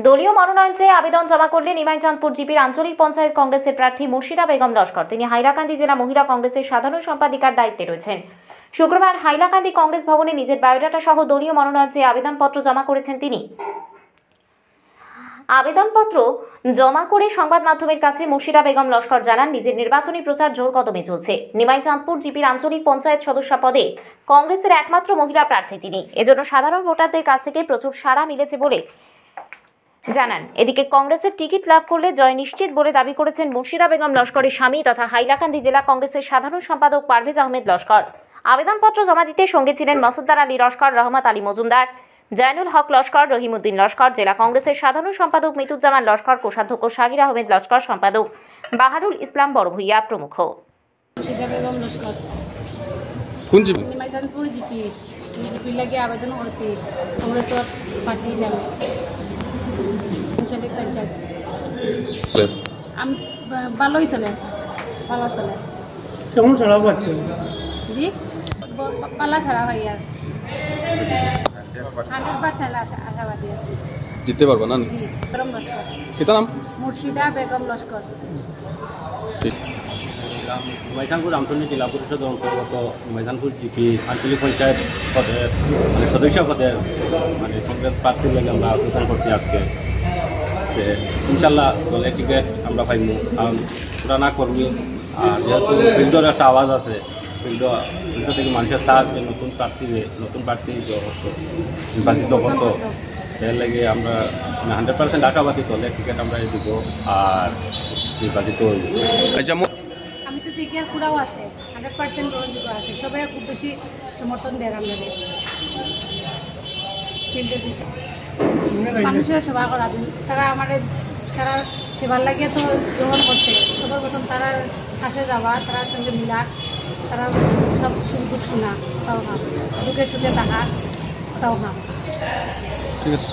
দলীয় মনোনয়ন চেয়ে আবেদন জমা করলেন নিমাইচাঁদপুর জিপির আঞ্চলিক পঞ্চায়েত কংগ্রেসের প্রার্থী মুর্শিদা বেগম লস্কর। তিনি হাইলাকান্দি জেলা মহিলা কংগ্রেসের সাধারণ সম্পাদিকার দায়িত্বে রয়েছেন। শুক্রবার হাইলাকান্দি কংগ্রেস ভবনে নিজের বায়োডাটা সহ দলীয় মনোনয়ন চেয়ে আবেদনপত্র জমা করেছেন তিনি। আবেদনপত্র জমা করে সংবাদ মাধ্যমের কাছে মুর্শিদা বেগম লস্কর জানান, নিজের নির্বাচনী প্রচার জোর কদমে চলছে। নিমাইচাঁদপুর জিপির আঞ্চলিক পঞ্চায়েত সদস্য পদে কংগ্রেসের একমাত্র মহিলা প্রার্থী তিনি। এজন্য সাধারণ ভোটারদের কাছ থেকে প্রচুর সাড়া মিলেছে বলে জানান। এদিকে কংগ্রেসের টিকিট লাভ করলে জয় নিশ্চিত বলে দাবি করেছেন মুর্শিদা বেগম লস্করের স্বামী তথা হাইলাকান্দি জেলা কংগ্রেসের সাধারণ সম্পাদক পারভেজ আহমেদ লস্কর। আবেদনপত্র জমা দিতে সঙ্গে ছিলেন মসুদ্দার আলী লস্কর, রহমত আলী মজুমদার, জয়নুল হক লস্কর, রহিমউদ্দিন লস্কর, জেলা কংগ্রেসের সাধারণ সম্পাদক মিতুজ্জামান লস্কর, কোষাধ্যক্ষ শাকির আহমেদ লস্কর, সম্পাদক বাহারুল ইসলাম বড়ভূইয়া প্রমুখ। মুর্শিদা বেগম লস্কর কোন জিপি? নিমাইচাঁদপুর জিপি লাগে আবেদন করছি কংগ্রেসের পার্টি হিসাবে আঞ্চলিক পঞ্চায়েত। ভালোই চলে, ভালো চলে। কেমন ছাড়া পাচ্ছে? জি পালা ছাড়া ভাই আর 100% আশাবাদী আছে জিততে পারবা না? বেগম লস্কর। কিতা নাম? মুর্শিদা বেগম লস্কর। নিমাইচাঁদপুর আঞ্চলিক জেলা পরিষদের অন্তর্গত নিমাইচাঁদপুর জিপি আঞ্চলিক পঞ্চায়েত পদের সদস্য পদের কংগ্রেস প্রার্থীর লাগে আমরা আবেদন করছি আজকে। ইনশাল্লাহ দলের টিকিট আমরা পাইব, কারণ পুরানা কর্মী আর যেহেতু ফিল্ডের একটা আওয়াজ আছে, ফিল্ড থেকে মানুষের সাথ যে নতুন প্রার্থী নির্বাচিত করতো, এর লাগে আমরা 100% আশাবাদী দলের টিকিট আমরা দিব আর নির্বাচিত হইব। আচ্ছা, আমি তো দেখি আর পুরাও আছে 100% গ্রহণযোগ্য আছে, সবাই খুব বেশি সমর্থন দেয় আমাদের ফিল্ডের দিকে। মানুষের সেবা করা তারা আমাদের তারা সেবার লাগিয়ে তো গ্রহণ করছে। সবার প্রথম তারা কাছে যাওয়া, তার সঙ্গে মিলা, তারা সব সুখ শোনা, তাও খাম, দুঃখে সুখে থাকা, তাও খাম। ঠিক আছে।